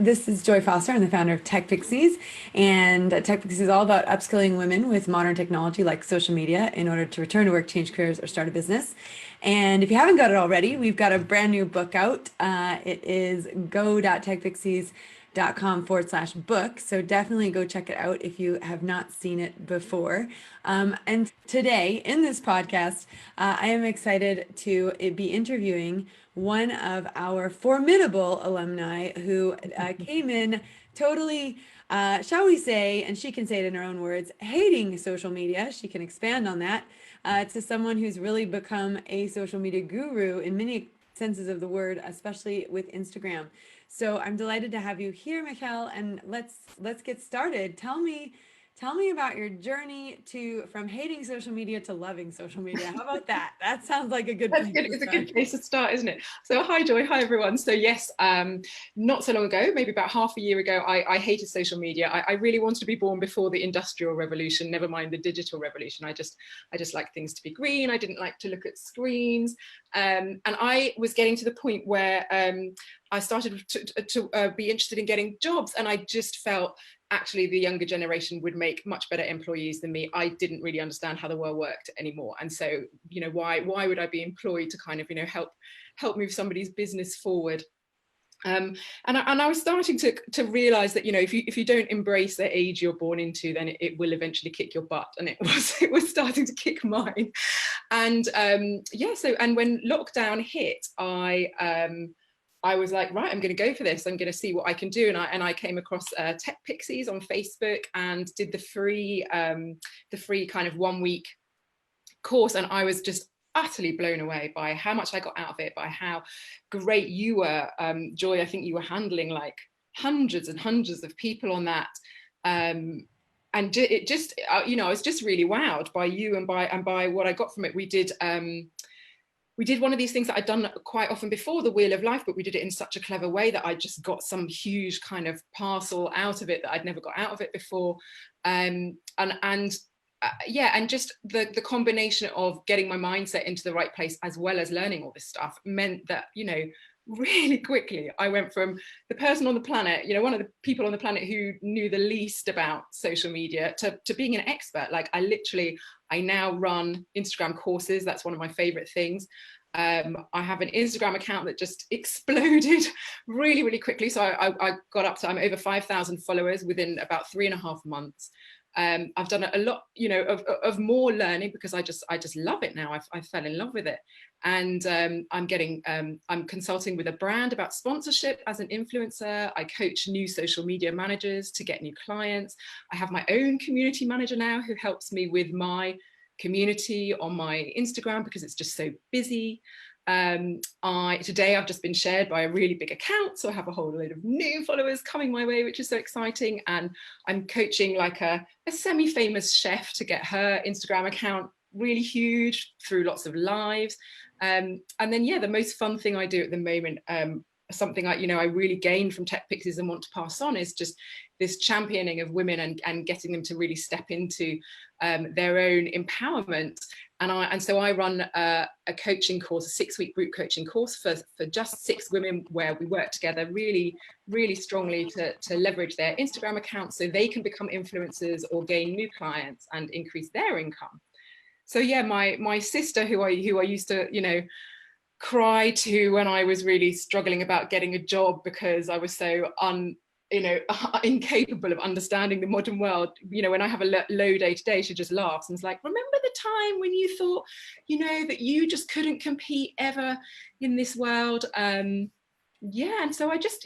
This is Joy Foster. I'm the founder of TechPixies, and TechPixies is all about upskilling women with modern technology like social media in order to return to work, change careers, or start a business. And if you haven't got it already, we've got a brand new book out. It is go.techpixies.com/book. So definitely go check it out if you have not seen it before. And today in this podcast, I am excited to be interviewing one of our formidable alumni who came in totally, shall we say, and she can say it in her own words, hating social media. She can expand on that to someone who's really become a social media guru in many senses of the word, especially with Instagram. So I'm delighted to have you here, Michal, and let's get started. Tell me about your journey from hating social media to loving social media. How about that? That sounds like a good That's place good. to It's a start. good place to start, isn't it? So hi Joy, hi everyone. So yes, not so long ago, maybe about half a year ago, I hated social media. I really wanted to be born before the Industrial Revolution, never mind the digital revolution. I just like things to be green. I didn't like to look at screens. And I was getting to the point where I started to be interested in getting jobs, and I just felt actually the younger generation would make much better employees than me. I didn't really understand how the world worked anymore. And so, why would I be employed to kind of, help move somebody's business forward? And I was starting to realize that, if you don't embrace the age you're born into, then it will eventually kick your butt. And it was starting to kick mine. And and when lockdown hit, I was like, right, I'm going to go for this. I'm going to see what I can do. And I came across TechPixies on Facebook and did the free kind of 1 week course. And I was just utterly blown away by how much I got out of it, by how great you were. Joy, I think you were handling like hundreds and hundreds of people on that. And it just, I was just really wowed by you and by what I got from it. We did one of these things that I'd done quite often before, the Wheel of Life, but we did it in such a clever way that I just got some huge kind of parcel out of it that I'd never got out of it before. And just the combination of getting my mindset into the right place as well as learning all this stuff meant that, really quickly I went from the person on the planet, one of the people on the planet who knew the least about social media to being an expert. Like I now run Instagram courses. That's one of my favorite things. I have an Instagram account that just exploded really, really quickly. So I got up to, I'm over 5,000 followers within about 3.5 months. I've done a lot, of more learning because I just love it now. I fell in love with it. And I'm consulting with a brand about sponsorship as an influencer. I coach new social media managers to get new clients. I have my own community manager now who helps me with my community on my Instagram because it's just so busy. Today I've just been shared by a really big account, so I have a whole load of new followers coming my way, which is so exciting. And I'm coaching like a semi-famous chef to get her Instagram account really huge through lots of lives. And then the most fun thing I do at the moment, something I really gained from TechPixies and want to pass on, is just this championing of women and getting them to really step into their own empowerment. And so I run a coaching course, a 6-week group coaching course for just 6 women, where we work together really, really strongly to leverage their Instagram accounts so they can become influencers or gain new clients and increase their income. So my sister, who I used to, cry to when I was really struggling about getting a job because I was so incapable of understanding the modern world. When I have a low day today, she just laughs and is like, remember the time when you thought, that you just couldn't compete ever in this world? And so I just,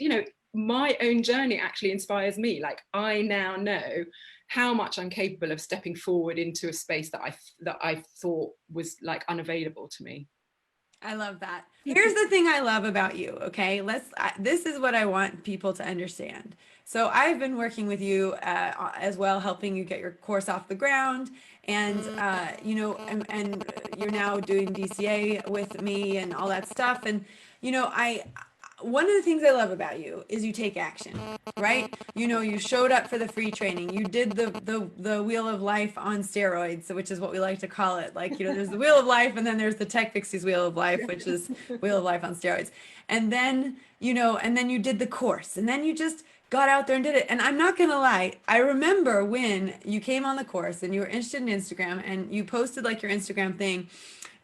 my own journey actually inspires me. Like, I now know how much I'm capable of stepping forward into a space that I thought was like unavailable to me. I love that. Here's the thing I love about you, okay? This is what I want people to understand. So I've been working with you as well, helping you get your course off the ground, and and you're now doing DCA with me and all that stuff. And I one of the things I love about you is you take action, right? You know, you showed up for the free training. You did the wheel of life on steroids, which is what we like to call it. Like, you know, there's the wheel of life, and then there's the TechPixies wheel of life, which is wheel of life on steroids. And then, you know, and then you did the course, and then you just got out there and did it. And I'm not gonna lie, I remember when you came on the course and you were interested in Instagram and you posted like your Instagram thing.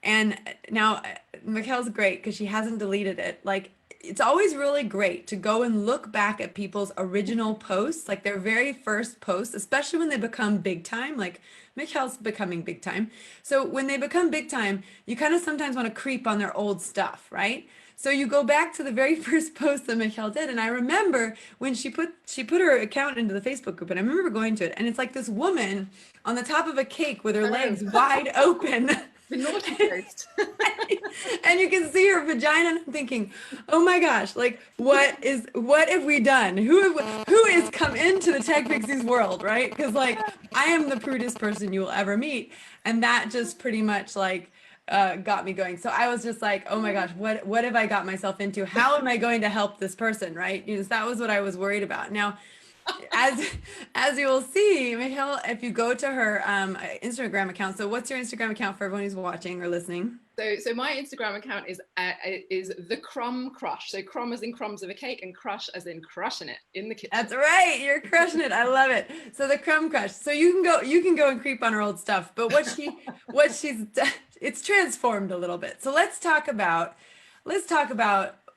And now Michal's great because she hasn't deleted it. Like, it's always really great to go and look back at people's original posts, like their very first posts, especially when they become big time. Like Michal's becoming big time. So when they become big time, you kind of sometimes want to creep on their old stuff, right? So you go back to the very first post that Michal did, and I remember when she put her account into the Facebook group, and I remember going to it, and it's like this woman on the top of a cake with her legs wide open. The naughty post. And you can see her vagina, and I'm thinking, oh my gosh, like what have we done? Who has come into the TechPixies world, right? Because like I am the prudest person you will ever meet, and that just pretty much like got me going. So I was just like, oh my gosh, what have I got myself into? How am I going to help this person, right? Because that was what I was worried about. Now, as you will see, Michal, if you go to her Instagram account. So what's your Instagram account for everyone who's watching or listening? So my Instagram account is the Crumb Crush. So crumb as in crumbs of a cake, and crush as in crushing it in the kitchen. That's right. You're crushing it. I love it. So the Crumb Crush. So you can go and creep on her old stuff. But what she's it's transformed a little bit. So let's talk about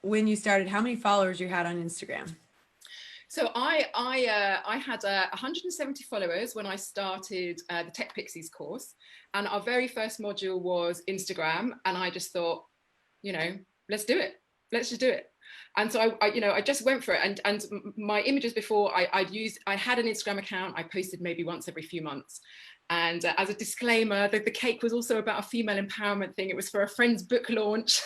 when you started, how many followers you had on Instagram. So I had 170 followers when I started the TechPixies course, and our very first module was Instagram, and I just thought, you know, let's do it. Let's just do it. And so I just went for it. And my images before I had an Instagram account. I posted maybe once every few months. And as a disclaimer, the cake was also about a female empowerment thing. It was for a friend's book launch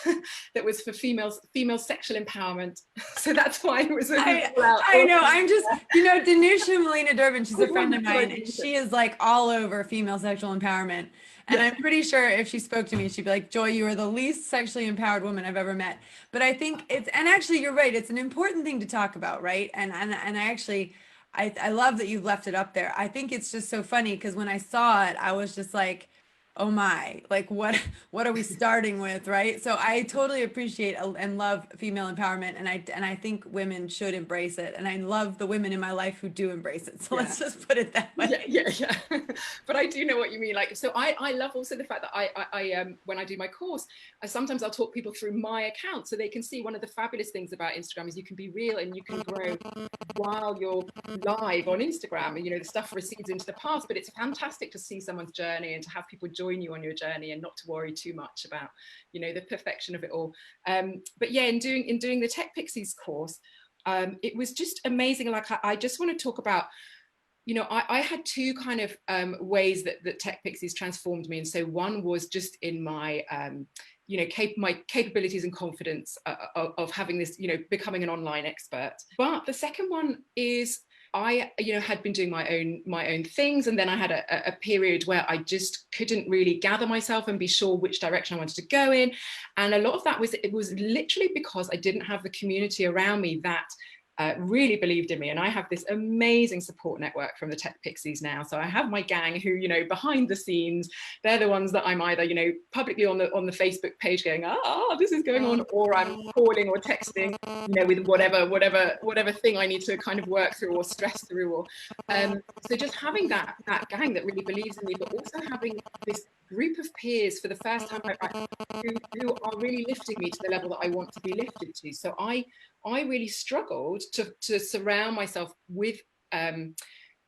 that was for female sexual empowerment. So that's why it was. I know. I'm just, Danusha Melina Durbin, she's a friend of mine, and she is like all over female sexual empowerment. And I'm pretty sure if she spoke to me, she'd be like, Joy, you are the least sexually empowered woman I've ever met. But I think and actually you're right, it's an important thing to talk about, right? And I love that you've left it up there. I think it's just so funny because when I saw it, I was just like, oh my, like what are we starting with, right? So I totally appreciate and love female empowerment, and I think women should embrace it, and I love the women in my life who do embrace it. So let's just put it that way. Yeah. But I do know what you mean. Like, so I love also the fact that I when I do my course, sometimes I'll talk people through my account so they can see. One of the fabulous things about Instagram is you can be real and you can grow while you're live on Instagram, and the stuff recedes into the past, but it's fantastic to see someone's journey and to have people join you on your journey and not to worry too much about the perfection of it all. But yeah, in doing the TechPixies course, it was just amazing. Like I just want to talk about, I had two kind of ways that TechPixies transformed me. And so one was just in my my capabilities and confidence of having this, becoming an online expert. But the second one is I, had been doing my own things, and then I had a period where I just couldn't really gather myself and be sure which direction I wanted to go in, and a lot of that was literally because I didn't have the community around me that really believed in me. And I have this amazing support network from the TechPixies now. So I have my gang who, behind the scenes, they're the ones that I'm either, publicly on the Facebook page going, this is going on, or I'm calling or texting, with whatever thing I need to kind of work through or stress through. Or so just having that gang that really believes in me, but also having this group of peers for the first time who are really lifting me to the level that I want to be lifted to. So I really struggled to surround myself with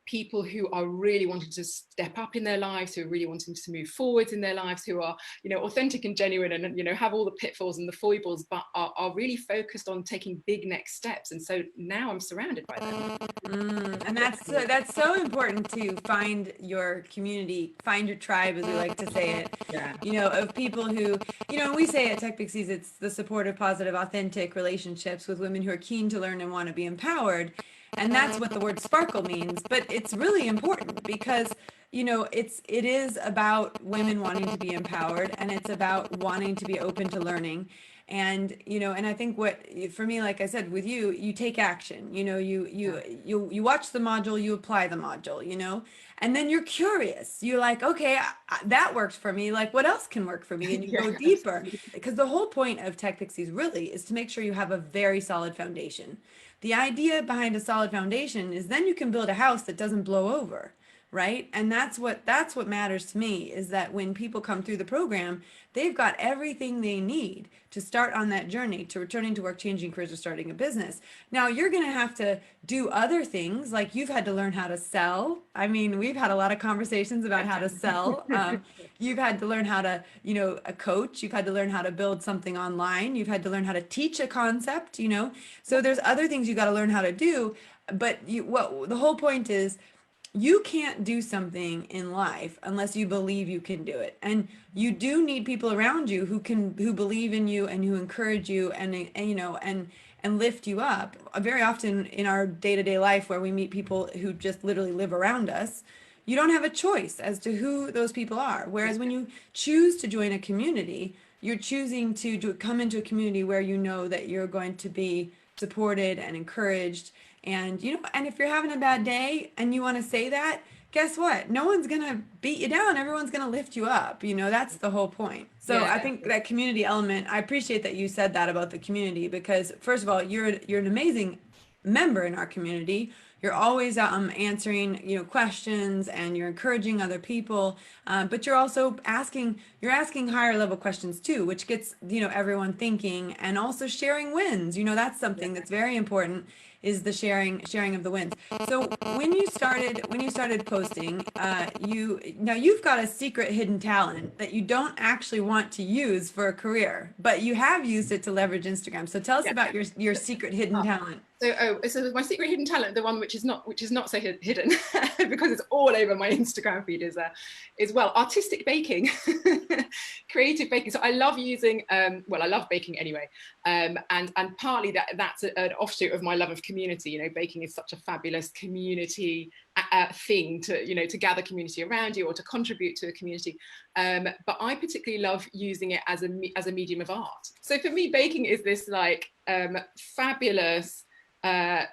people who are really wanting to step up in their lives, who are really wanting to move forwards in their lives, who are, authentic and genuine and, have all the pitfalls and the foibles, but are really focused on taking big next steps. And so now I'm surrounded by them. And that's so important to find your community, find your tribe, as we like to say it, of people who, when we say at TechPixies, it's the supportive, positive, authentic relationships with women who are keen to learn and want to be empowered. And that's what the word sparkle means, but it's really important because, it is about women wanting to be empowered, and it's about wanting to be open to learning. And, you know, and I think what, for me, like I said, with you, you take action, you know, you watch the module, you apply the module, you know, and then you're curious. You're like, okay, that works for me. Like, what else can work for me? And you Yeah, go deeper, absolutely. because the whole point of TechPixies really is to make sure you have a very solid foundation. The idea behind a solid foundation is then you can build a house that doesn't blow over, right? And that's what matters to me, is that when people come through the program, they've got everything they need to start on that journey to returning to work, changing careers, or starting a business. Now, you're going to have to do other things, like you've had to learn how to sell. I mean, we've had a lot of conversations about how to sell. You've had to learn how to, you know, a coach. You've had to learn how to build something online. You've had to learn how to teach a concept, you know. So there's other things you got to learn how to do. But what the whole point is, you can't do something in life unless you believe you can do it. And you do need people around you who believe in you and who encourage you and you know and lift you up. Very often in our day-to-day life, where we meet people who just literally live around us, you don't have a choice as to who those people are. Whereas when you choose to join a community, you're choosing to come into a community where you know that you're going to be supported and encouraged. And, you know, and if you're having a bad day and you want to say that, guess what? No one's going to beat you down. Everyone's going to lift you up. You know, that's the whole point. So Yeah, I think that community element, I appreciate that you said that about the community, because first of all, you're an amazing member in our community. You're always answering, you know, questions, and you're encouraging other people. But you're also asking higher level questions too, which gets, you know, everyone thinking, and also sharing wins. You know, that's something that's very important, is the sharing of the wins. So when you started posting, you've got a secret hidden talent that you don't actually want to use for a career, but you have used it to leverage Instagram. So tell us yeah. about your secret hidden talent. So my secret hidden talent, the one which is not so hidden because it's all over my Instagram feed, is well, artistic baking, creative baking. So I love using I love baking anyway, and partly that's an offshoot of my love of community. You know, baking is such a fabulous community thing to, you know, to gather community around you or to contribute to a community. But I particularly love using it as a medium of art. So for me, baking is this like fabulous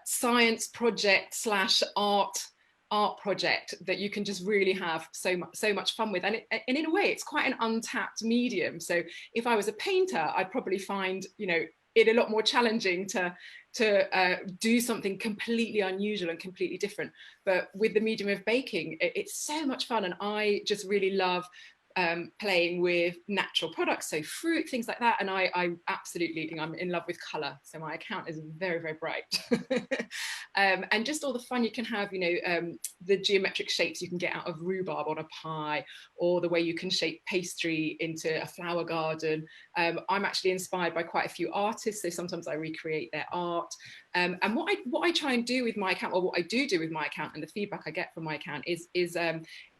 science project slash art project that you can just really have so much fun with, and in a way it's quite an untapped medium. So if I was a painter, I'd probably find, you know, it a lot more challenging to do something completely unusual and completely different. But with the medium of baking, it's so much fun, and I just really love playing with natural products, so fruit, things like that. And I absolutely think I'm in love with color, so my account is very, very bright. And just all the fun you can have, you know, the geometric shapes you can get out of rhubarb on a pie, or the way you can shape pastry into a flower garden. I'm actually inspired by quite a few artists, so sometimes I recreate their art. And what I try and do with my account, or what I do with my account, and the feedback I get from my account is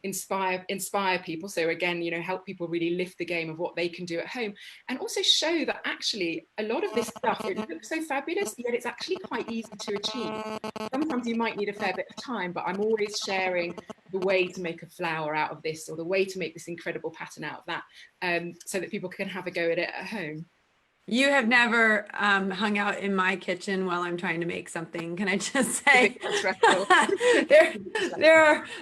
inspire people. So again, you know, help people really lift the game of what they can do at home, and also show that actually a lot of this stuff, it looks so fabulous, yet it's actually quite easy to achieve. Sometimes you might need a fair bit of time, but I'm always sharing the way to make a flower out of this, or the way to make this incredible pattern out of that, so that people can have a go at it at home. You have never hung out in my kitchen while I'm trying to make something. Can I just say?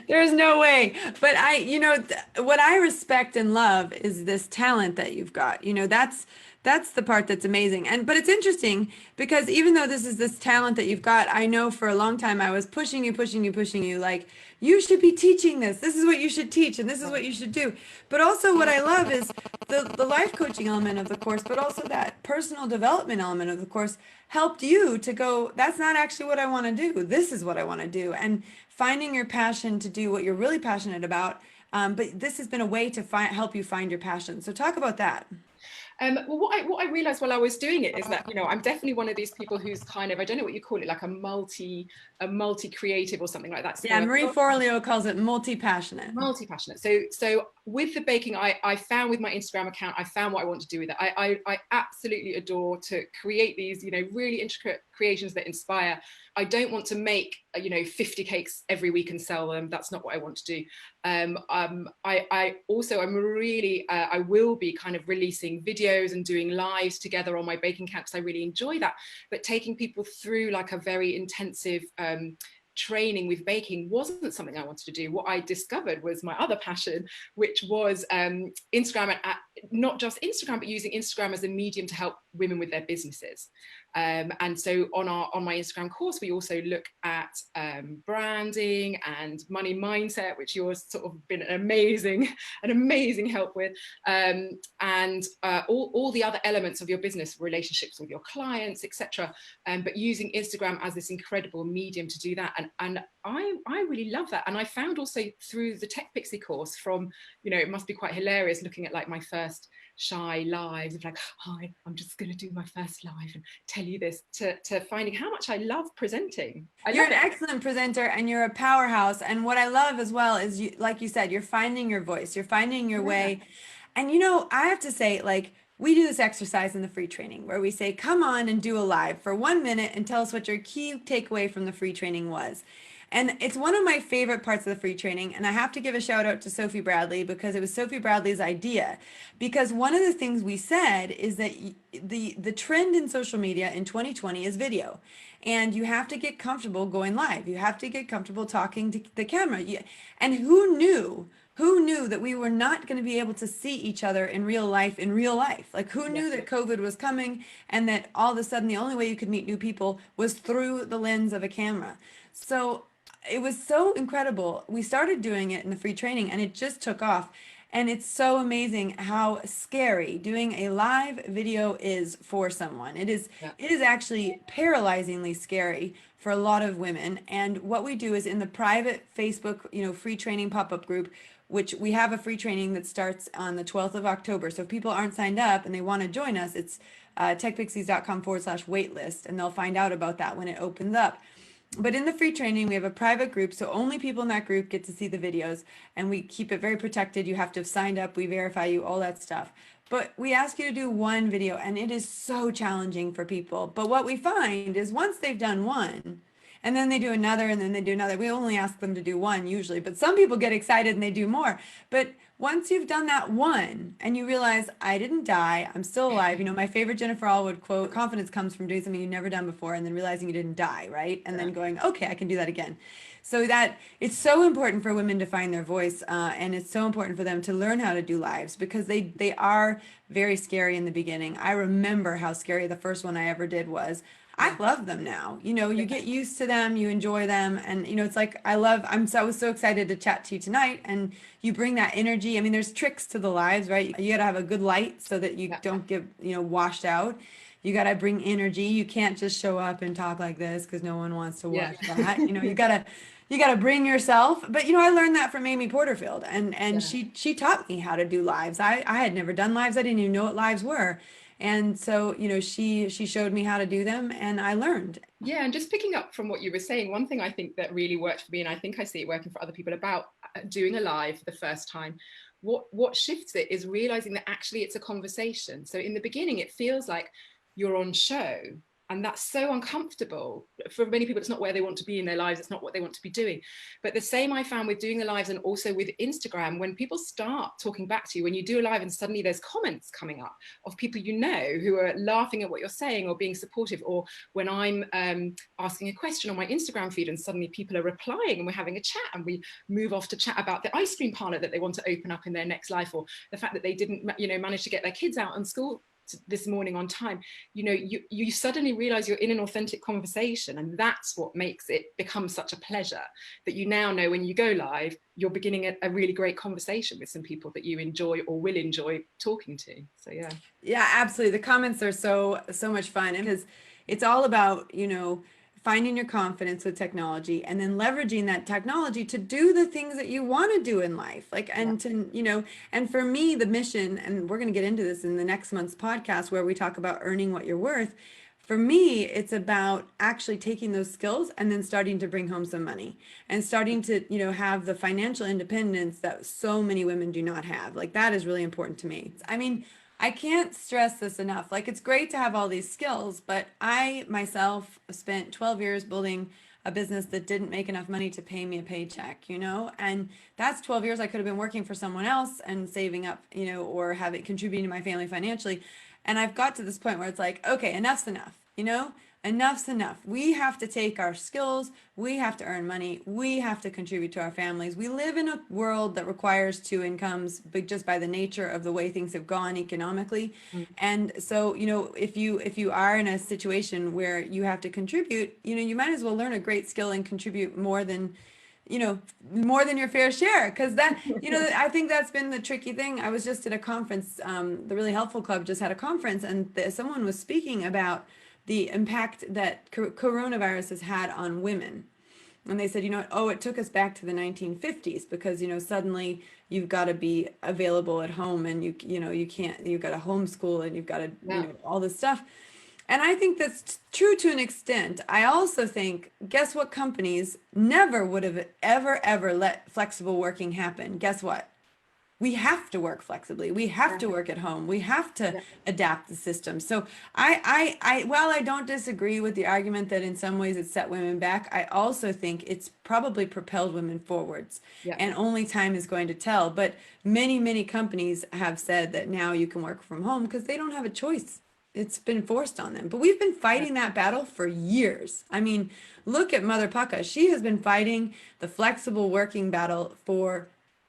There's no way. But you know, what I respect and love is this talent that you've got. You know, that's the part that's amazing. But it's interesting, because even though this talent that you've got, I know for a long time I was pushing you, like, you should be teaching this. This is what you should teach, and this is what you should do. But also what I love is the life coaching element of the course, but also that personal development element of the course helped you to go, that's not actually what I want to do. This is what I want to do. And finding your passion to do what you're really passionate about. But this has been a way to help you find your passion. So talk about that. Well, what I realized while I was doing it is that, you know, I'm definitely one of these people who's kind of, I don't know what you call it, like a multi creative or something like that. So Yeah, Marie Forleo calls it multi-passionate. Multi-passionate. So with the baking, I found with my Instagram account, I found what I want to do with it. I absolutely adore to create these, you know, really intricate creations that inspire. I don't want to make 50 cakes every week and sell them. That's not what I want to do. I also, I will be kind of releasing videos and doing lives together on my baking camp, because I really enjoy that. But taking people through like a very intensive training with baking wasn't something I wanted to do. What I discovered was my other passion, which was Instagram, and not just Instagram, but using Instagram as a medium to help women with their businesses. And so on my Instagram course, we also look at branding and money mindset, which you've sort of been an amazing help with, and all the other elements of your business, relationships with your clients, etc. But using Instagram as this incredible medium to do that, and I really love that. And I found also through the TechPixie course, from it must be quite hilarious looking at like my first shy lives of like, hi, I'm just going to do my first live and tell you this, to finding how much I love presenting. You're an excellent presenter and you're a powerhouse. And what I love as well is, you, like you said, you're finding your voice, you're finding your way. And I have to say, like, we do this exercise in the free training where we say, come on and do a live for 1 minute and tell us what your key takeaway from the free training was. And it's one of my favorite parts of the free training. And I have to give a shout out to Sophie Bradley, because it was Sophie Bradley's idea. Because one of the things we said is that the trend in social media in 2020 is video. And you have to get comfortable going live. You have to get comfortable talking to the camera. And who knew? Who knew that we were not going to be able to see each other in real life? Like, who knew that COVID was coming, and that all of a sudden the only way you could meet new people was through the lens of a camera? So it was so incredible. We started doing it in the free training and it just took off. And it's so amazing how scary doing a live video is for someone. It is actually paralyzingly scary for a lot of women. And what we do is, in the private Facebook, free training pop-up group, which we have a free training that starts on the 12th of October. So if people aren't signed up and they want to join us, it's techpixies.com/waitlist, and they'll find out about that when it opens up. But in the free training, we have a private group, so only people in that group get to see the videos, and we keep it very protected. You have to have signed up, we verify you, all that stuff. But we ask you to do one video, and it is so challenging for people. But what we find is, once they've done one, and then they do another, and then they do another, we only ask them to do one usually, but some people get excited and they do more. But once you've done that one and you realize, I didn't die, I'm still alive. My favorite Jennifer Allwood quote, confidence comes from doing something you've never done before and then realizing you didn't die, right? And then going, okay, I can do that again. So that it's so important for women to find their voice, and it's so important for them to learn how to do lives, because they are very scary in the beginning. I remember how scary the first one I ever did was. I love them now. You get used to them, you enjoy them. And, it's like, I was so excited to chat to you tonight, and you bring that energy. I mean, there's tricks to the lives, right? You got to have a good light so that you don't get, washed out. You got to bring energy. You can't just show up and talk like this, because no one wants to watch that. You got to bring yourself. But, I learned that from Amy Porterfield, and she taught me how to do lives. I had never done lives. I didn't even know what lives were. And so, she showed me how to do them, and I learned. Yeah, and just picking up from what you were saying, one thing I think that really worked for me, and I think I see it working for other people, about doing a live for the first time, what shifts it is realizing that actually it's a conversation. So in the beginning, it feels like you're on show, and that's so uncomfortable. For many people, it's not where they want to be in their lives. It's not what they want to be doing. But the same I found with doing the lives, and also with Instagram, when people start talking back to you, when you do a live and suddenly there's comments coming up of people who are laughing at what you're saying or being supportive, or when I'm asking a question on my Instagram feed and suddenly people are replying and we're having a chat, and we move off to chat about the ice cream parlor that they want to open up in their next life, or the fact that they didn't manage to get their kids out on school this morning on time. You suddenly realize you're in an authentic conversation, and that's what makes it become such a pleasure, that you now know when you go live, you're beginning a really great conversation with some people that you enjoy or will enjoy talking to. So yeah, absolutely. The comments are so much fun, because it's all about finding your confidence with technology, and then leveraging that technology to do the things that you want to do in life. And for me, the mission, and we're going to get into this in the next month's podcast where we talk about earning what you're worth. For me, it's about actually taking those skills and then starting to bring home some money, and starting to, have the financial independence that so many women do not have. Like, that is really important to me. I mean, I can't stress this enough. Like, it's great to have all these skills, but I myself spent 12 years building a business that didn't make enough money to pay me a paycheck, you know? And that's 12 years I could have been working for someone else and saving up, you know, or having contributing to my family financially. And I've got to this point where it's like, okay, enough's enough, you know? Enough's enough. We have to take our skills, we have to earn money, we have to contribute to our families. We live in a world that requires two incomes, but just by the nature of the way things have gone economically. Mm. And so, you know, if you are in a situation where you have to contribute, you know, you might as well learn a great skill and contribute more than, you know, more than your fair share. Because that, you know, I think that's been the tricky thing. I was just at a conference, the Really Helpful Club just had a conference, and someone was speaking about the impact that coronavirus has had on women. And they said, you know, oh, it took us back to the 1950s because, you know, suddenly you've got to be available at home, and you know, you can't, you've got to homeschool, and you've got to, you Yeah. know, all this stuff. And I think that's true to an extent. I also think, guess what, companies never would have ever let flexible working happen. Guess what? We have to work flexibly. We have Yeah. to work at home. We have to Yeah. adapt the system. So while I don't disagree with the argument that in some ways it's set women back, I also think it's probably propelled women forwards. Yeah. And only time is going to tell. But many companies have said that now you can work from home because they don't have a choice. It's been forced on them. But we've been Yeah. fighting that battle for years. I mean, look at Mother Pukka. She has been fighting the flexible working battle for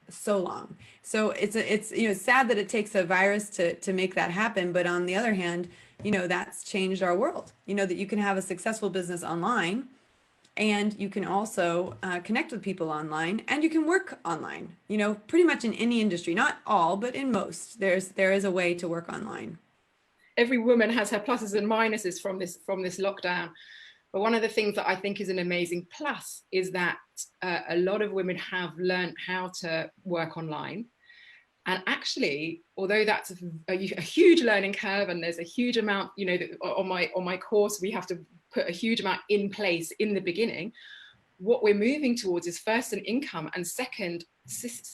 so long. So it's you know, sad that it takes a virus to make that happen, but on the other hand, you know, that's changed our world. You know, that you can have a successful business online, and you can also connect with people online, and you can work online. You know, pretty much in any industry, not all, but in most, there is a way to work online. Every woman has her pluses and minuses from this lockdown. But one of the things that I think is an amazing plus is that a lot of women have learned how to work online. And actually, although that's a huge learning curve, and there's a huge amount, you know, on my course, we have to put a huge amount in place in the beginning. What we're moving towards is first an income, and second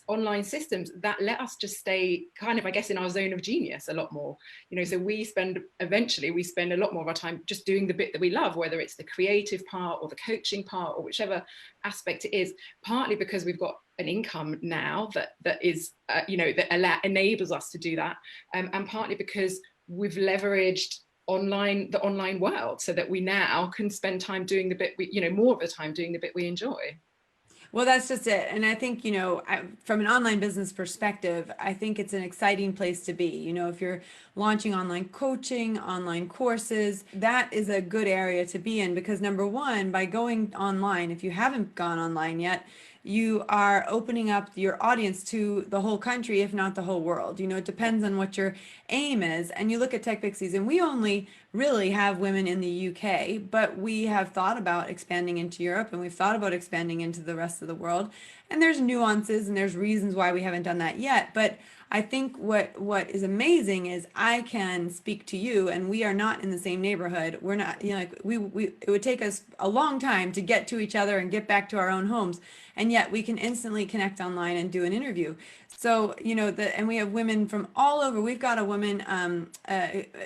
online systems that let us just stay kind of, I guess, in our zone of genius a lot more, you know. So eventually we spend a lot more of our time just doing the bit that we love, whether it's the creative part or the coaching part or whichever aspect it is, partly because we've got an income now that is you know, that enables us to do that, and partly because we've leveraged the online world so that we now can spend time doing the bit we, you know, more of the time doing the bit we enjoy. Well, that's just it. And I think, you know, from an online business perspective, I think it's an exciting place to be. You know, if you're launching online coaching, online courses, that is a good area to be in because number one, by going online, if you haven't gone online yet, you are opening up your audience to the whole country, if not the whole world. You know, it depends on what your aim is. And you look at TechPixies, and we only really have women in the UK, but we have thought about expanding into Europe, and we've thought about expanding into the rest of the world. And there's nuances and there's reasons why we haven't done that yet. But I think what is amazing is I can speak to you, and we are not in the same neighborhood. We're not, you know, like we it would take us a long time to get to each other and get back to our own homes, and yet we can instantly connect online and do an interview. So, you know, and we have women from all over. We've got a woman,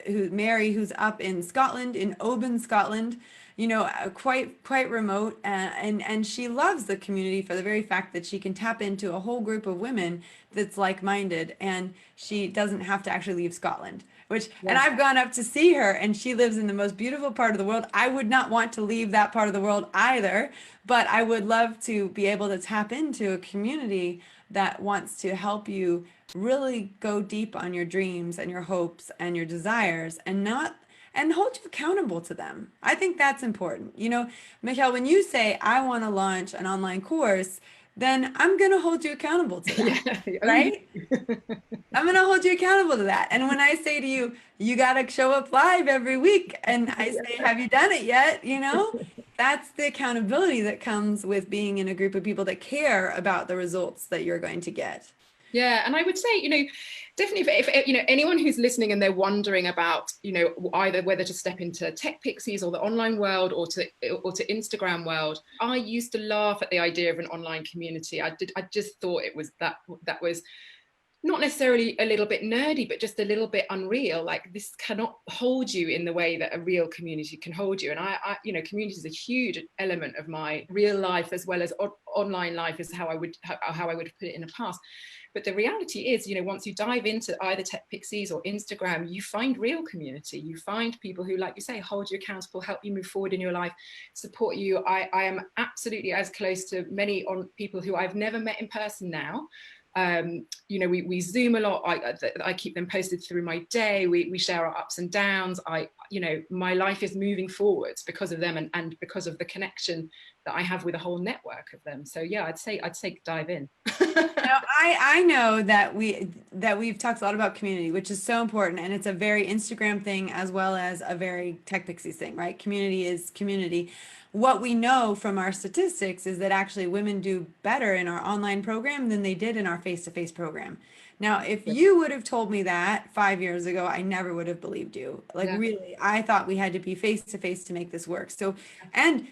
Mary, who's up in Scotland, in Oban, Scotland, you know, quite remote, and she loves the community for the very fact that she can tap into a whole group of women that's like-minded, and she doesn't have to actually leave Scotland. And Yeah. I've gone up to see her, and she lives in the most beautiful part of the world. I would not want to leave that part of the world either, but I would love to be able to tap into a community that wants to help you really go deep on your dreams and your hopes and your desires, and hold you accountable to them. I think that's important. You know, Michal, when you say, I want to launch an online course, then I'm going to hold you accountable to that, Yeah. Oh, right? I'm going to hold you accountable to that. And when I say to you, you got to show up live every week, and I say, have you done it yet? You know, that's the accountability that comes with being in a group of people that care about the results that you're going to get. Yeah, and I would say, you know, definitely if you know, anyone who's listening and they're wondering about, you know, either whether to step into TechPixies or the online world or to Instagram world, I used to laugh at the idea of an online community. I just thought it was that was not necessarily a little bit nerdy, but just a little bit unreal. Like, this cannot hold you in the way that a real community can hold you. And you know, community is a huge element of my real life, as well as online life, is how I would put it in the past. But the reality is, you know, once you dive into either TechPixies or Instagram, you find real community. You find people who, like you say, hold you accountable, help you move forward in your life, support you. I am absolutely as close to many people who I've never met in person now. You know, we Zoom a lot. I keep them posted through my day. We share our ups and downs. You know, my life is moving forwards because of them, and because of the connection that I have with a whole network of them. So yeah, I'd say dive in. Now, I know that we've talked a lot about community, which is so important, and it's a very Instagram thing as well as a very TechPixies thing, right? Community is community. What we know from our statistics is that actually women do better in our online program than they did in our face-to-face program. Now, if you would have told me that 5 years ago, I never would have believed you. Like, Yeah. really, I thought we had to be face to face to make this work. So, and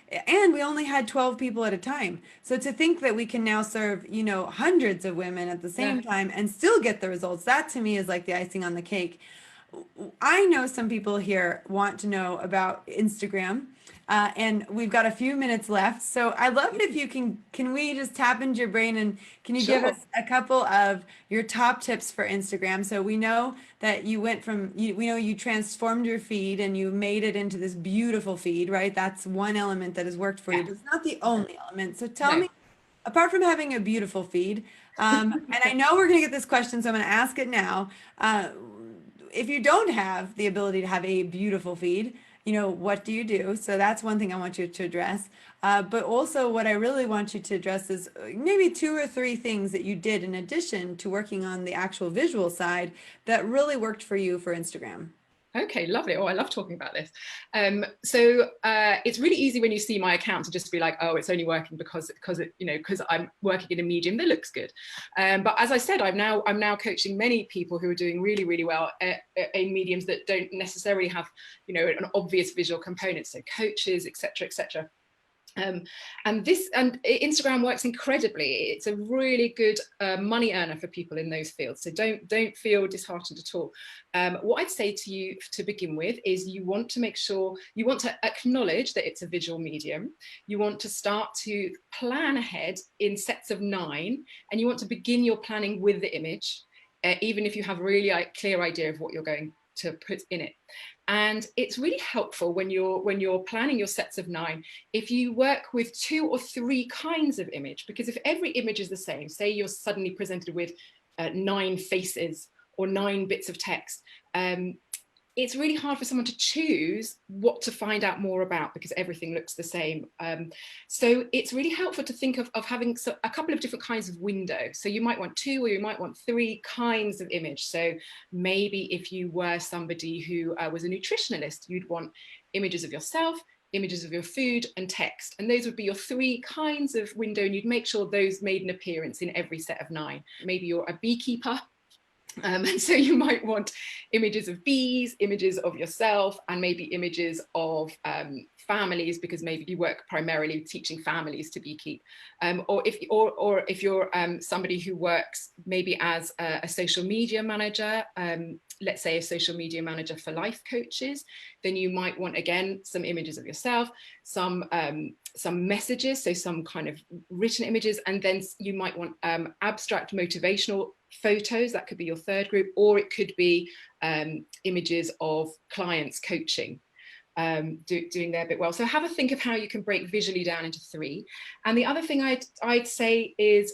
we only had 12 people at a time. So to think that we can now serve, you know, hundreds of women at the Yeah. same time and still get the results, that to me is like the icing on the cake. I know some people here want to know about Instagram, and we've got a few minutes left. So I'd love it if you can we just tap into your brain, and can you give Sure. us a couple of your top tips for Instagram? So we know that you went from, we know you transformed your feed and you made it into this beautiful feed, right? That's one element that has worked for you, Yeah. but it's not the only element. So tell No. me, apart from having a beautiful feed, and I know we're going to get this question, so I'm going to ask it now. If you don't have the ability to have a beautiful feed, you know, what do you do? So that's one thing I want you to address. But also, what I really want you to address is maybe two or three things that you did in addition to working on the actual visual side that really worked for you for Instagram. Okay, lovely. Oh, I love talking about this. So it's really easy when you see my account to just be like, oh, it's only working because I'm working in a medium that looks good. But as I said, I'm now coaching many people who are doing really, really well in mediums that don't necessarily have, you know, an obvious visual component. So coaches, etc., etc. And Instagram works incredibly. It's a really good money earner for people in those fields. So don't feel disheartened at all. What I'd say to you to begin with is you want to make sure, you want to acknowledge that it's a visual medium. You want to start to plan ahead in sets of 9, and you want to begin your planning with the image, even if you have a really clear idea of what you're going to put in it. And it's really helpful when you're planning your sets of 9 if you work with 2 or 3 kinds of image, because if every image is the same, say you're suddenly presented with 9 faces or 9 bits of text, it's really hard for someone to choose what to find out more about because everything looks the same. So it's really helpful to think of having a couple of different kinds of window. So you might want 2 or you might want 3 kinds of image. So maybe if you were somebody who was a nutritionalist, you'd want images of yourself, images of your food, and text. And those would be your 3 kinds of window, and you'd make sure those made an appearance in every set of 9. Maybe you're a beekeeper, and so you might want images of bees, images of yourself, and maybe images of families, because maybe you work primarily teaching families to beekeep. Or if you're somebody who works maybe as a social media manager, let's say a social media manager for life coaches, then you might want, again, some images of yourself, some messages, so some kind of written images, and then you might want abstract motivational photos. That could be your third group, or it could be images of clients coaching, doing their bit well. So have a think of how you can break visually down into 3. And the other thing I'd say is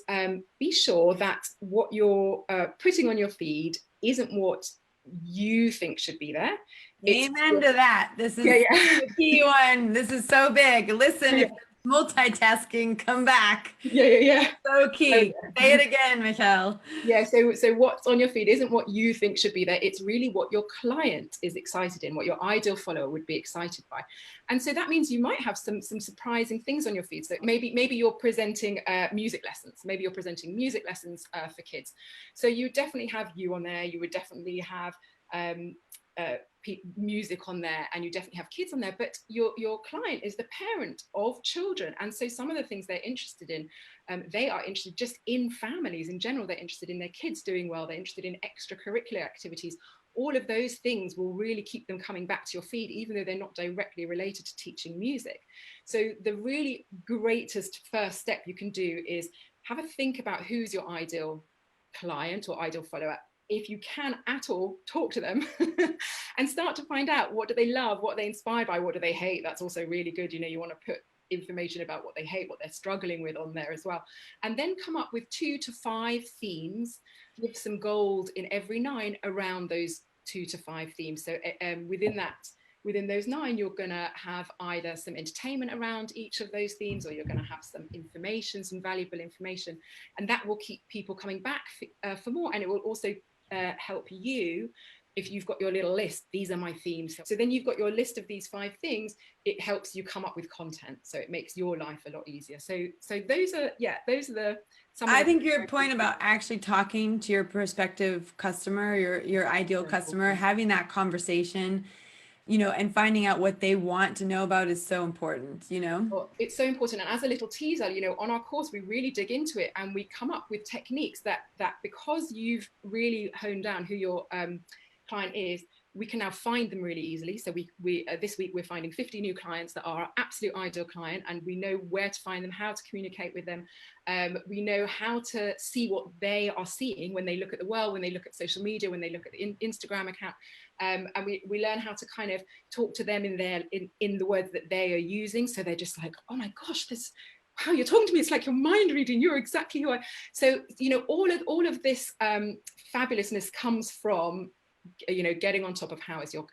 be sure that what you're putting on your feed isn't what you think should be there. Amen to that. This Yeah, is yeah. the key one. This is so big. Listen, Yeah, if you're multitasking, come back. yeah, yeah, yeah. So So, key. Say it again, Michelle. yeah, so what's on your feed isn't what you think should be there. It's really what your client is excited in, what your ideal follower would be excited by. And so that means you might have some surprising things on your feed. So maybe you're presenting music lessons. Maybe you're presenting music lessons for kids. So you definitely have you on there. You would definitely have music on there, and you definitely have kids on there, but your client is the parent of children, and so some of the things they're interested in, they are interested just in families in general. They're interested in their kids doing well, they're interested in extracurricular activities. All of those things will really keep them coming back to your feed, even though they're not directly related to teaching music. So the really greatest first step you can do is have a think about who's your ideal client or ideal follower. If you can at all, talk to them and start to find out, what do they love, what are they inspired by, what do they hate. That's also really good. You want to put information about what they hate, what they're struggling with on there as well, and then come up with 2 to 5 themes with some gold in every 9 around those 2 to 5 themes. So within those 9, you're going to have either some entertainment around each of those themes, or you're going to have some information, some valuable information, and that will keep people coming back for more. And it will also help you. If you've got your little list, these are my themes. So then you've got your list of these 5 things. It helps you come up with content. So it makes your life a lot easier. So those are the some of I the think your point about actually talking to your prospective customer, your ideal customer, having that conversation, and finding out what they want to know about is so important, Well, it's so important. And as a little teaser, on our course, we really dig into it, and we come up with techniques that because you've really honed down who your client is, we can now find them really easily. So we this week we're finding 50 new clients that are our absolute ideal client, and we know where to find them, how to communicate with them. We know how to see what they are seeing when they look at the world, when they look at social media, when they look at the Instagram account, and we learn how to kind of talk to them in the words that they are using. So they're just like, oh my gosh, wow, you're talking to me, it's like you're mind reading, you're exactly who I. So all of this fabulousness comes from getting on top of how is your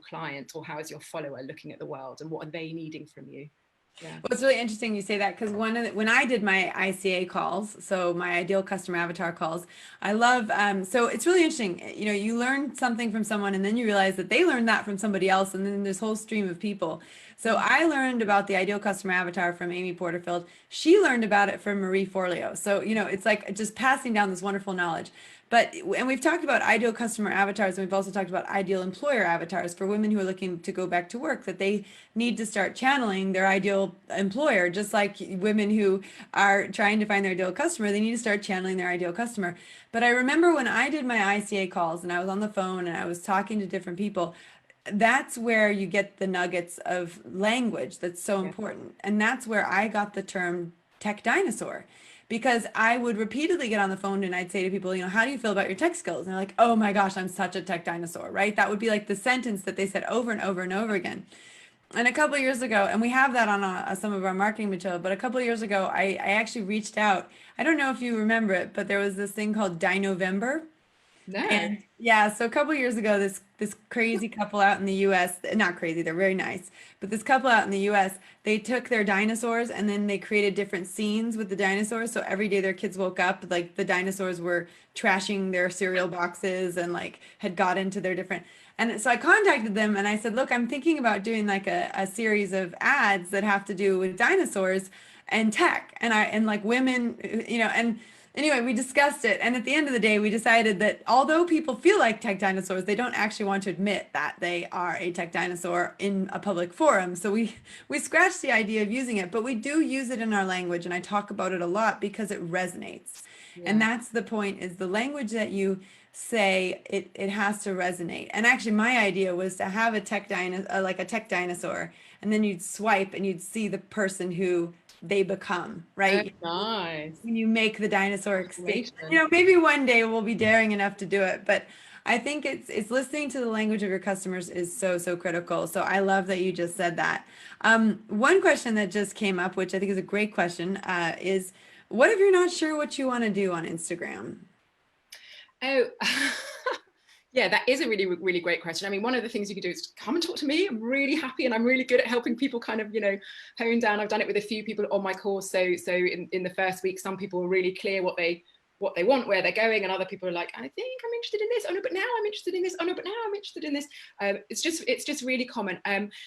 client or how is your follower looking at the world, and what are they needing from you. Yeah. Well, it's really interesting you say that, because when I did my ICA calls, so my ideal customer avatar calls, I love, so it's really interesting. You learn something from someone, and then you realize that they learned that from somebody else, and then this whole stream of people. So I learned about the ideal customer avatar from Amy Porterfield. She learned about it from Marie Forleo. So, it's like just passing down this wonderful knowledge. And we've talked about ideal customer avatars, and we've also talked about ideal employer avatars for women who are looking to go back to work, that they need to start channeling their ideal employer, just like women who are trying to find their ideal customer, they need to start channeling their ideal customer. But I remember when I did my ICA calls and I was on the phone and I was talking to different people, that's where you get the nuggets of language that's so important. And that's where I got the term tech dinosaur, because I would repeatedly get on the phone and I'd say to people, how do you feel about your tech skills? And they're like, oh my gosh, I'm such a tech dinosaur, right? That would be like the sentence that they said over and over and over again. And a couple of years ago, and we have that on some of our marketing material, but a couple of years ago, I actually reached out. I don't know if you remember it, but there was this thing called Dinovember. No. And yeah, so a couple of years ago, this crazy couple out in the US, not crazy, they're very nice, but this couple out in the US, they took their dinosaurs and then they created different scenes with the dinosaurs. So every day their kids woke up, like the dinosaurs were trashing their cereal boxes and like had got into their different. And so I contacted them and I said, look, I'm thinking about doing like a series of ads that have to do with dinosaurs and tech and like women, and anyway, we discussed it, and at the end of the day, we decided that although people feel like tech dinosaurs, they don't actually want to admit that they are a tech dinosaur in a public forum. So we scratched the idea of using it, but we do use it in our language, and I talk about it a lot because it resonates. And that's the point, is the language that you say, it has to resonate. And actually, my idea was to have a tech dinosaur, and then you'd swipe and you'd see the person who they become, right? Nice. When you make the dinosaur extinct. Maybe one day we'll be daring enough to do it, but I think it's listening to the language of your customers is so, so critical. So I love that you just said that. One question that just came up, which I think is a great question, is what if you're not sure what you want to do on Instagram? Oh, yeah, that is a really, really great question. I mean, one of the things you can do is come and talk to me. I'm really happy, and I'm really good at helping people kind of, hone down. I've done it with a few people on my course. So in the first week, some people were really clear what they want, where they're going, and other people are like, I think I'm interested in this. Oh no, but now I'm interested in this. Oh no, but now I'm interested in this. It's just really common.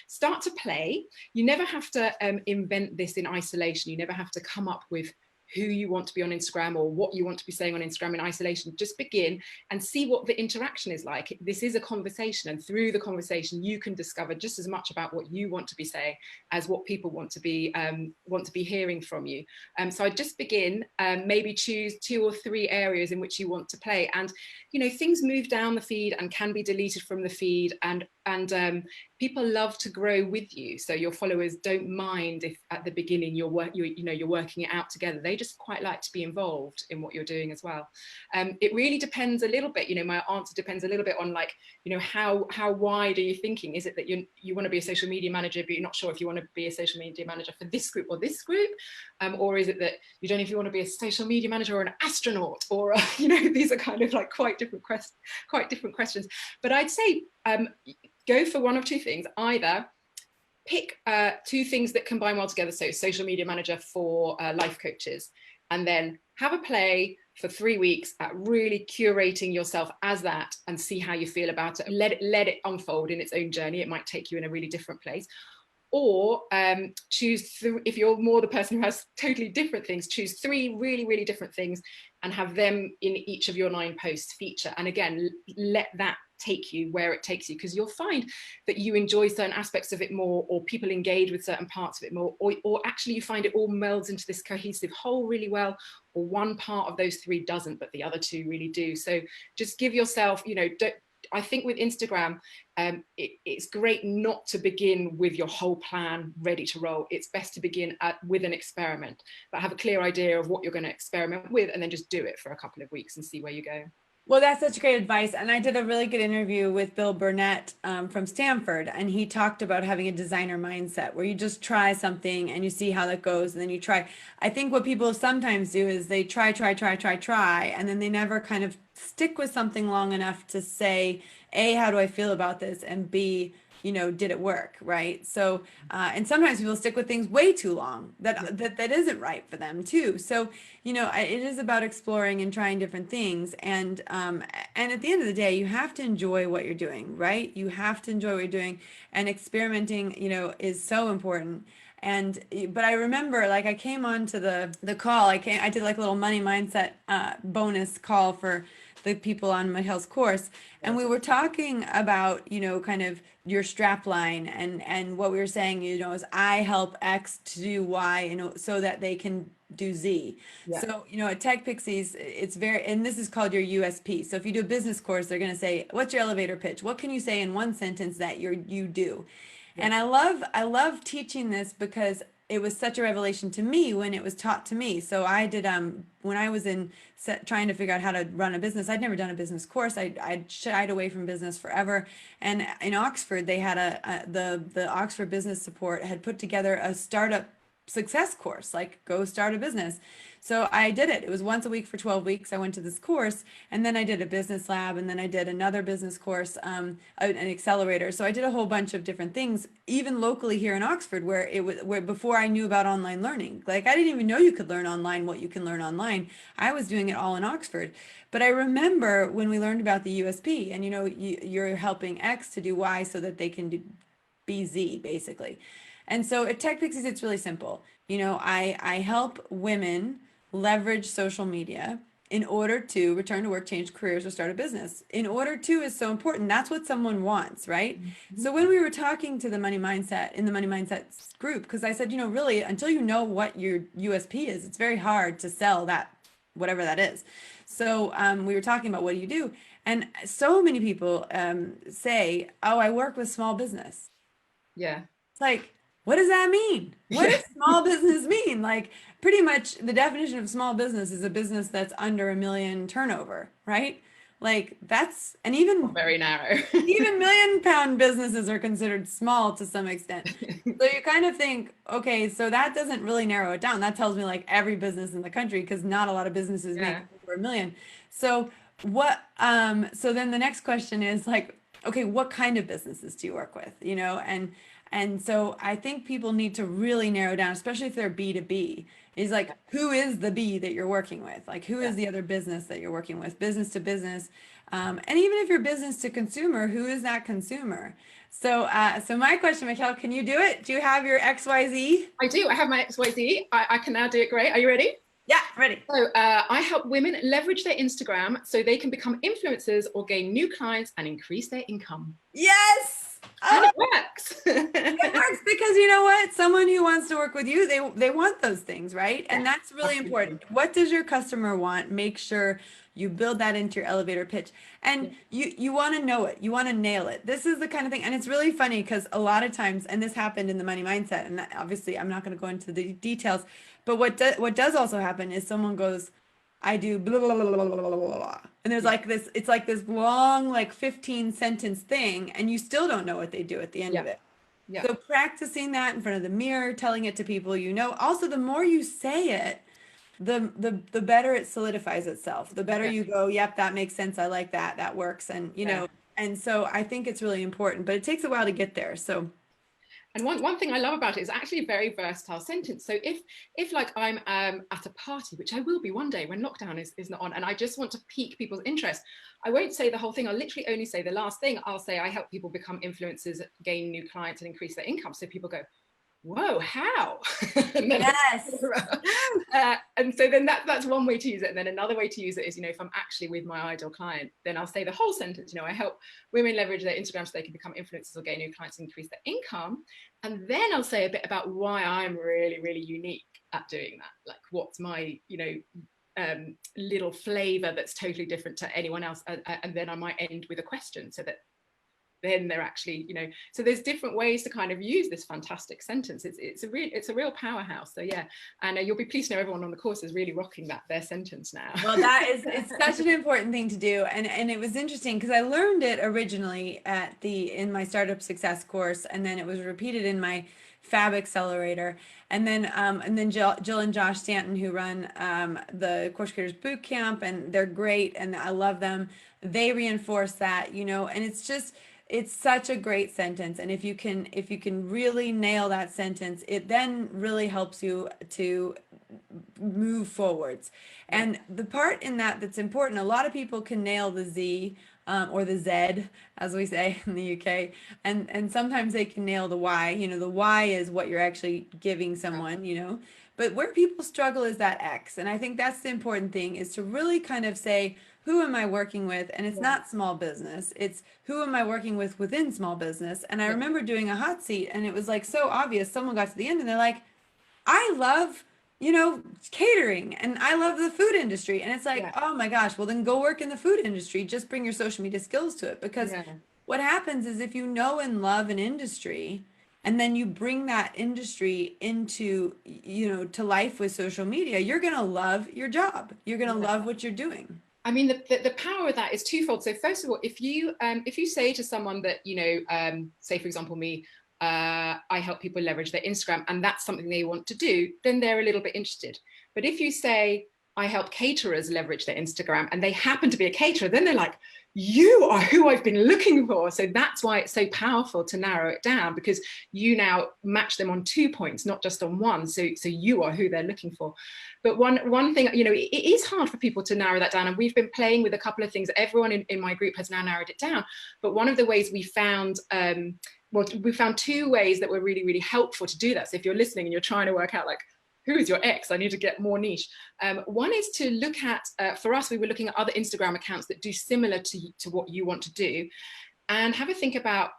Start to play. You never have to invent this in isolation. You never have to come up with who you want to be on Instagram or what you want to be saying on Instagram in isolation. Just begin and see what the interaction is like. This is a conversation, and through the conversation you can discover just as much about what you want to be saying as what people want to be hearing from you. So I just begin, maybe choose 2 or 3 areas in which you want to play, and things move down the feed and can be deleted from the feed, and people love to grow with you. So your followers don't mind if at the beginning you're working it out together. They just quite like to be involved in what you're doing as well. It really depends a little bit. My answer depends a little bit on how wide are you thinking? Is it that you want to be a social media manager, but you're not sure if you want to be a social media manager for this group or this group, or is it that you don't know if you want to be a social media manager or an astronaut, or these are kind of like quite different questions. But I'd say go for one of 2 things. Either pick 2 things that combine well together, so social media manager for life coaches, and then have a play for 3 weeks at really curating yourself as that, and see how you feel about it. Let it unfold in its own journey. It might take you in a really different place. Or choose, if you're more the person who has totally different things, choose 3 really, really different things and have them in each of your 9 posts feature. And again, let that take you where it takes you, because you'll find that you enjoy certain aspects of it more, or people engage with certain parts of it more, or actually you find it all melds into this cohesive whole really well, or one part of those 3 doesn't, but the other 2 really do. So just give yourself, I think with Instagram, it's great not to begin with your whole plan ready to roll. It's best to begin with an experiment, but have a clear idea of what you're going to experiment with, and then just do it for a couple of weeks and see where you go. Well, that's such great advice. And I did a really good interview with Bill Burnett from Stanford, and he talked about having a designer mindset where you just try something and you see how that goes, and then you try. I think what people sometimes do is they try, and then they never kind of stick with something long enough to say, A, how do I feel about this? And B, did it work, right? So, and sometimes people stick with things way too long that isn't right for them too. So, it is about exploring and trying different things. And at the end of the day, you have to enjoy what you're doing, right? You have to enjoy what you're doing, and experimenting, is so important. But I remember, like, I came on to the call. I did like a little money mindset bonus call for the people on Michal's course, and we were talking about kind of your strap line, and what we were saying is I help X to do Y, so that they can do Z. Yeah. So at TechPixies, it's and this is called your USP. So if you do a business course, they're going to say, what's your elevator pitch? What can you say in one sentence that you do? Yeah. And I love teaching this because it was such a revelation to me when it was taught to me. So I did, when I was trying to figure out how to run a business, I'd never done a business course. I'd shied away from business forever. And in Oxford, they had the Oxford Business Support had put together a startup success course, like go start a business. So I did it. It was once a week for 12 weeks. I went to this course, and then I did a business lab, and then I did another business course, an accelerator. So I did a whole bunch of different things, even locally here in Oxford, where before I knew about online learning. Like, I didn't even know you could learn online what you can learn online. I was doing it all in Oxford. But I remember when we learned about the USP, and you're helping X to do Y so that they can do BZ, basically. And so at TechPixies, it's really simple. I help women leverage social media in order to return to work, change careers, or start a business. In order to is so important. That's what someone wants, right? Mm-hmm. So when we were talking to the Money Mindset in the Money Mindset group, because I said, really, until you know what your USP is, it's very hard to sell that, whatever that is. So we were talking about what do you do? And so many people say, oh, I work with small business. Yeah. It's like, what does that mean? What does small business mean? Like, pretty much the definition of small business is a business that's under $1 million turnover, right? Like, that's, and even very narrow. Even £1 million businesses are considered small to some extent. So you kind of think, okay, so that doesn't really narrow it down. That tells me like every business in the country, because not a lot of businesses make over $1 million. So so then the next question is like, okay, what kind of businesses do you work with? And so I think people need to really narrow down, especially if they're B2B, is like, who is the B that you're working with? Like, who is the other business that you're working with? Business to business. And even if you're business to consumer, who is that consumer? So my question, Michal, can you do it? Do you have your XYZ? I do. I have my XYZ. I can now do it. Great. Are you ready? Yeah, ready. So I help women leverage their Instagram so they can become influencers or gain new clients and increase their income. Yes. And Oh, it works. it works because you know what? Someone who wants to work with you, they want those things, right? Yeah, And that's really absolutely. important. What does your customer want? Make sure you build that into your elevator pitch. And Yeah. you want to know it. You want to nail it. This is the kind of thing, and it's really funny because a lot of times, and this happened in the money mindset, and obviously I'm not going to go into the details, but what does also happen is someone goes, I do blah blah blah blah blah blah blah blah. And there's Yeah. like this, it's like this long, like 15 sentence thing, and you still don't know what they do at the end Yeah. of it. Yeah. So practicing that in front of the mirror, telling it to people you know. Also, the more you say it, the better it solidifies itself. The better Yeah. you go, yep, that makes sense. I like that. That works. And you Yeah. know, and so I think it's really important, but it takes a while to get there. So And one thing I love about it is actually a very versatile sentence. So if like I'm at a party, which I will be one day when lockdown is not on, and I just want to pique people's interest, I won't say the whole thing. I'll literally only say the last thing. I'll say I help people become influencers, gain new clients, and increase their income. So people go, whoa, how? And then yes. and so then that's one way to use it. And then another way to use it is, if I'm actually with my ideal client, then I'll say the whole sentence. I help women leverage their Instagram so they can become influencers or gain new clients and increase their income. And then I'll say a bit about why I'm really, really unique at doing that. Like what's my, little flavor that's totally different to anyone else. And then I might end with a question so that then they're actually, so there's different ways to kind of use this fantastic sentence. It's a real powerhouse. So yeah, and you'll be pleased to know everyone on the course is really rocking their sentence now. Well, it's such an important thing to do. And it was interesting because I learned it originally in my startup success course, and then it was repeated in my Fab Accelerator. And then Jill and Josh Stanton, who run the Course Creators Boot Camp, and they're great and I love them. They reinforce that, and it's such a great sentence. And if you can really nail that sentence, it then really helps you to move forwards. Yeah. And the part in that that's important, a lot of people can nail the Z, or the Z, as we say in the UK, and sometimes they can nail the Y. The Y is what you're actually giving someone, But where people struggle is that X. And I think that's the important thing, is to really kind of say, who am I working with? And it's Yeah. not small business. It's who am I working with within small business? And I Yeah. remember doing a hot seat, and it was like so obvious. Someone got to the end and they're like, I love, catering, and I love the food industry. And it's like, Yeah. oh my gosh, well then go work in the food industry. Just bring your social media skills to it. Because Yeah. what happens is, if you know and love an industry, and then you bring that industry into, to life with social media, you're going to love your job. You're going to Yeah. love what you're doing. I mean, the power of that is twofold. So first of all, if you say to someone that, say for example me, I help people leverage their Instagram, and that's something they want to do, then they're a little bit interested. But if you say, I help caterers leverage their Instagram, and they happen to be a caterer, then they're like, you are who I've been looking for. So that's why it's so powerful to narrow it down, because you now match them on 2 points, not just on one. So you are who they're looking for. But one thing, it is hard for people to narrow that down. And we've been playing with a couple of things. Everyone in my group has now narrowed it down. But one of the ways we found, we found two ways that were really, really helpful to do that. So if you're listening and you're trying to work out, like, who is your ex? I need to get more niche. One is to look at, for us, we were looking at other Instagram accounts that do similar to what you want to do, and have a think about,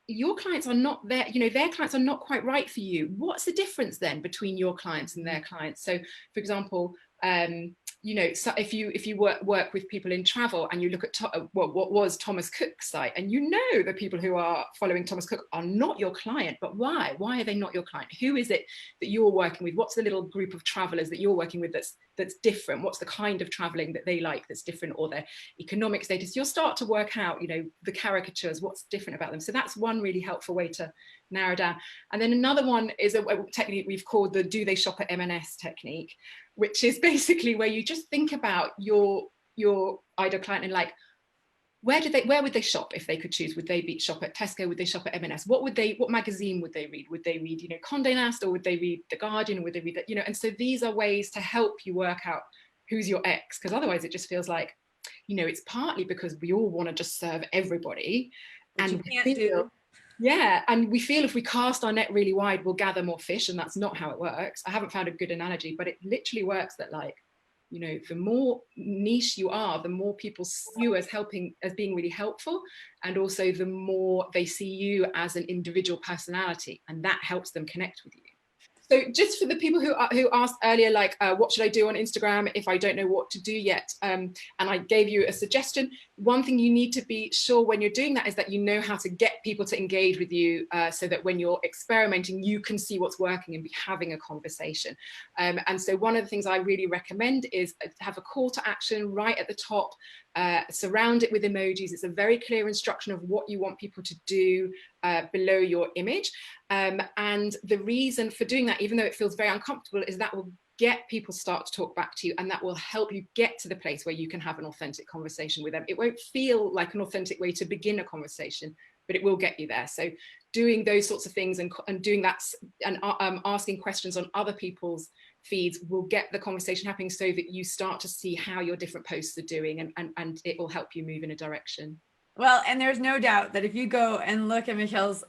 your clients are not there, their clients are not quite right for you. What's the difference then between your clients and their clients? So for example, so if you work with people in travel, and you look at what was Thomas Cook's site, and the people who are following Thomas Cook are not your client, but why are they not your client? Who is it that you're working with? What's the little group of travelers that you're working with that's different? What's the kind of traveling that they like that's different, or their economic status? You'll start to work out, the caricatures, what's different about them. So that's one really helpful way to narrow down. And then another one is a technique we've called the do they shop at M&S technique, which is basically where you just think about your ideal client, and like, where would they shop if they could choose? Would they shop at Tesco? Would they shop at M&S? What magazine would they read? Would they read, Condé Nast, or would they read The Guardian? Or would they read that, And so these are ways to help you work out who's your ex, because otherwise it just feels like, it's partly because we all want to just serve everybody, Which you and can't do. Yeah, and we feel if we cast our net really wide, we'll gather more fish, and that's not how it works. I haven't found a good analogy, but it literally works that, like, you know, the more niche you are, the more people see you as helping, as being really helpful, and also the more they see you as an individual personality, and that helps them connect with you. So just for the people who asked earlier, like, what should I do on Instagram if I don't know what to do yet? And I gave you a suggestion. One thing you need to be sure when you're doing that is that you know how to get people to engage with you, so that when you're experimenting, you can see what's working and be having a conversation. And so one of the things I really recommend is to have a call to action right at the top. Surround it with emojis. It's a very clear instruction of what you want people to do below your image. And the reason for doing that, even though it feels very uncomfortable, is that will get people start to talk back to you, and that will help you get to the place where you can have an authentic conversation with them. It won't feel like an authentic way to begin a conversation, but it will get you there. So doing those sorts of things and doing that, and asking questions on other people's feeds will get the conversation happening, so that you start to see how your different posts are doing, and it will help you move in a direction. Well, and there's no doubt that if you go and look at Michal's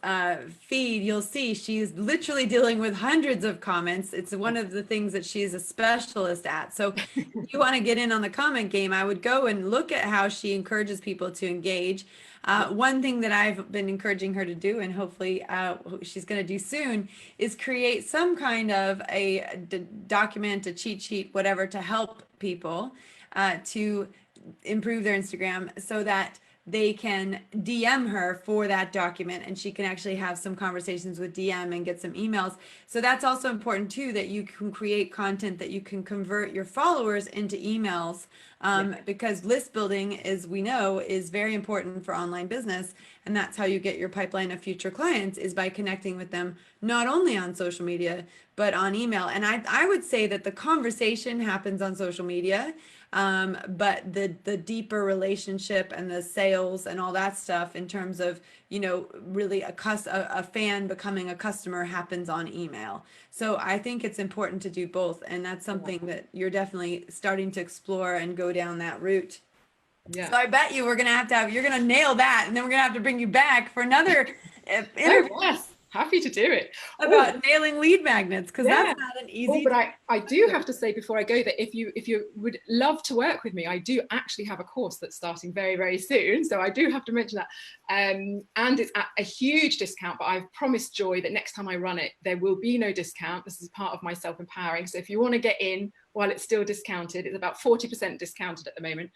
feed, you'll see she's literally dealing with hundreds of comments. It's one of the things that she's a specialist at. So if you want to get in on the comment game, I would go and look at how she encourages people to engage. One thing that I've been encouraging her to do, and hopefully she's going to do soon, is create some kind of a document, a cheat sheet, whatever, to help people to improve their Instagram, so that they can DM her for that document, and she can actually have some conversations with DM and get some emails. So that's also important too, that you can create content that you can convert your followers into emails, because list building, as we know, is very important for online business. And that's how you get your pipeline of future clients, is by connecting with them, not only on social media, but on email. And I would say that the conversation happens on social media, but the deeper relationship and the sales and all that stuff, in terms of, you know, really a fan becoming a customer, happens on email. So I think it's important to do both, and that's something that you're definitely starting to explore and go down that route. Yeah. So I bet you you're gonna nail that, and then we're gonna have to bring you back for another interview. Oh, yes. Happy to do it. About nailing lead magnets, because Yeah. that's not an easy. But I do have to say before I go that if you would love to work with me, I do actually have a course that's starting very, very soon. So I do have to mention that. And it's at a huge discount, but I've promised Joy that next time I run it, there will be no discount. This is part of my self-empowering. So if you want to get in while it's still discounted, it's about 40% discounted at the moment.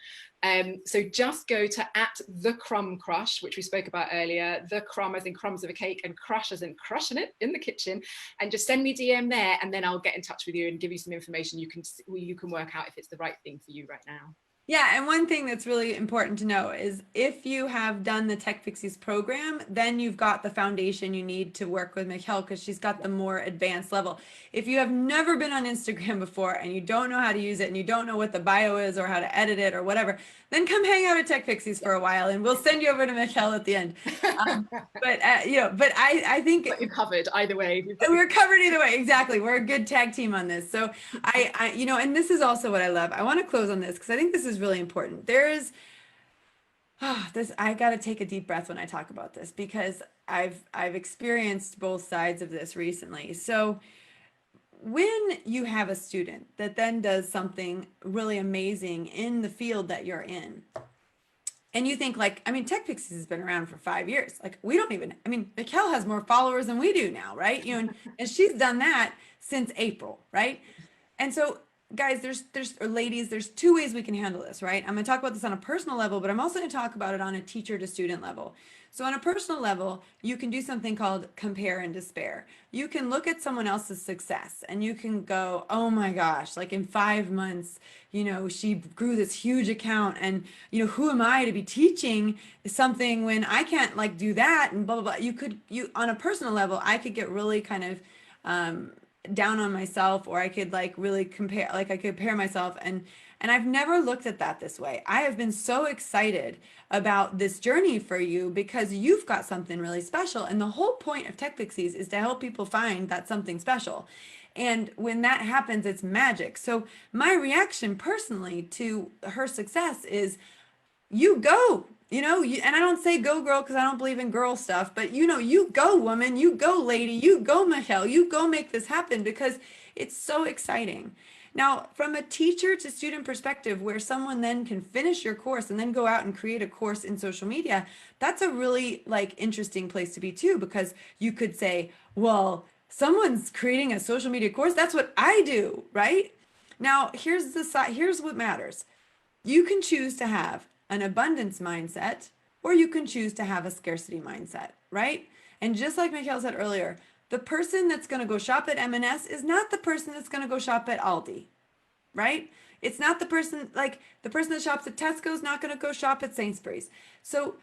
So just go to @thecrumbcrush, which we spoke about earlier, the crumb as in crumbs of a cake, and crush as in crushing it in the kitchen, and just send me DM there, and then I'll get in touch with you and give you some information you can work out if it's the right thing for you right now. Yeah, and one thing that's really important to know is, if you have done the TechPixies program, then you've got the foundation you need to work with Michal, because she's got the more advanced level. If you have never been on Instagram before, and you don't know how to use it, and you don't know what the bio is or how to edit it or whatever, then come hang out at TechPixies for a while, and we'll send you over to Michal at the end. But I think But you're covered either way. we're covered either way. Exactly. We're a good tag team on this. So and this is also what I love. I want to close on this, because I think this is really important. There is I got to take a deep breath when I talk about this, because I've experienced both sides of this recently. So when you have a student that then does something really amazing in the field that you're in, and you think, like, I mean, TechPixies has been around for 5 years. Like, we don't even, I mean, Michal has more followers than we do now, right? You know, and she's done that since April, right? And so, guys, or ladies, there's two ways we can handle this, right? I'm going to talk about this on a personal level, but I'm also going to talk about it on a teacher to student level. So on a personal level, you can do something called compare and despair. You can look at someone else's success, and you can go, oh my gosh, like in 5 months, you know, she grew this huge account, and, you know, who am I to be teaching something when I can't, like, do that, and blah, blah, blah. You on a personal level, I could get really kind of, down on myself, or I could, like, really compare, like, I could compare myself, and I've never looked at that this way. I have been so excited about this journey for you, because you've got something really special, and the whole point of TechPixies is to help people find that something special. And when that happens, it's magic. So my reaction personally to her success is, you go. and I don't say go girl because I don't believe in girl stuff, but you go woman, you go lady, you go Michelle, you go make this happen because it's so exciting. Now, from a teacher to student perspective, where someone then can finish your course and then go out and create a course in social media, that's a really like interesting place to be too, because you could say, well, someone's creating a social media course. That's what I do, right? Now, here's what matters. You can choose to have an abundance mindset or you can choose to have a scarcity mindset, right? And just like Michael said earlier, the person that's going to go shop at M&S is not the person that's going to go shop at Aldi, right? It's not the person that shops at Tesco is not going to go shop at Sainsbury's. So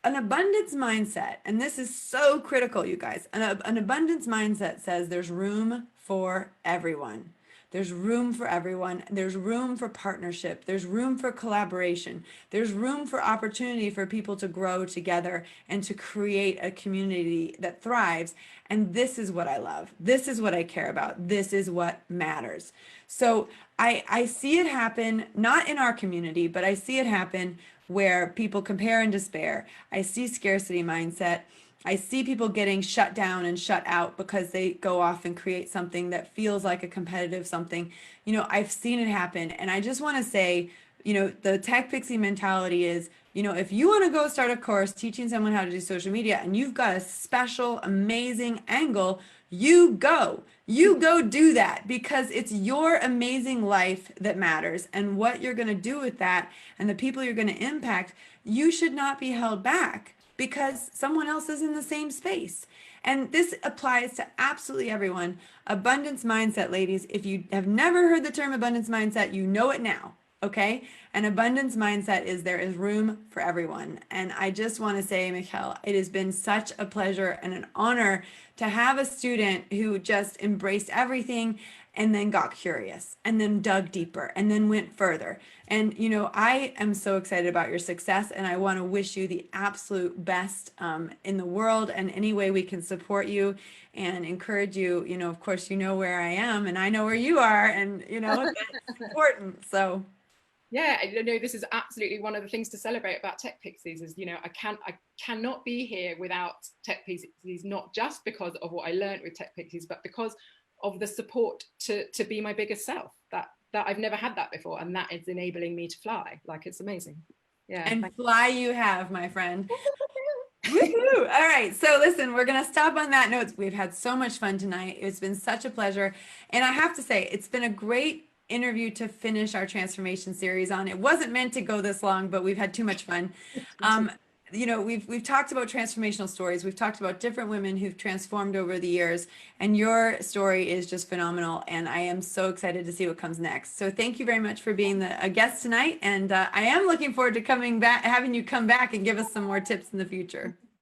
an abundance mindset, and this is so critical, you guys, an abundance mindset says there's room for everyone. There's room for everyone. There's room for partnership. There's room for collaboration. There's room for opportunity for people to grow together and to create a community that thrives. And this is what I love. This is what I care about. This is what matters. So I see it happen, not in our community, but I see it happen where people compare and despair. I see scarcity mindset. I see people getting shut down and shut out because they go off and create something that feels like a competitive something. I've seen it happen. And I just want to say, the tech pixie mentality is, if you want to go start a course teaching someone how to do social media and you've got a special, amazing angle, you go do that because it's your amazing life that matters and what you're going to do with that and the people you're going to impact. You should not be held back because someone else is in the same space. And this applies to absolutely everyone. Abundance mindset, ladies. If you have never heard the term abundance mindset, you know it now. Okay. An abundance mindset is there is room for everyone. And I just want to say, Michal, it has been such a pleasure and an honor to have a student who just embraced everything and then got curious and then dug deeper and then went further. And, I am so excited about your success and I want to wish you the absolute best in the world and any way we can support you and encourage you. Of course, where I am and I know where you are and, that's important. So. Yeah, I know this is absolutely one of the things to celebrate about TechPixies is, I cannot be here without TechPixies, not just because of what I learned with TechPixies, but because of the support to be my biggest self. That I've never had that before, and that is enabling me to fly. Like, it's amazing. Yeah. And fly you have, my friend. Woo-hoo. All right. So listen, we're going to stop on that note. We've had so much fun tonight. It's been such a pleasure. And I have to say, it's been a great interview to finish our transformation series on. It wasn't meant to go this long, but we've had too much fun. We've talked about transformational stories. We've talked about different women who've transformed over the years, and your story is just phenomenal. And I am so excited to see what comes next. So thank you very much for being a guest tonight. And I am looking forward to having you come back and give us some more tips in the future.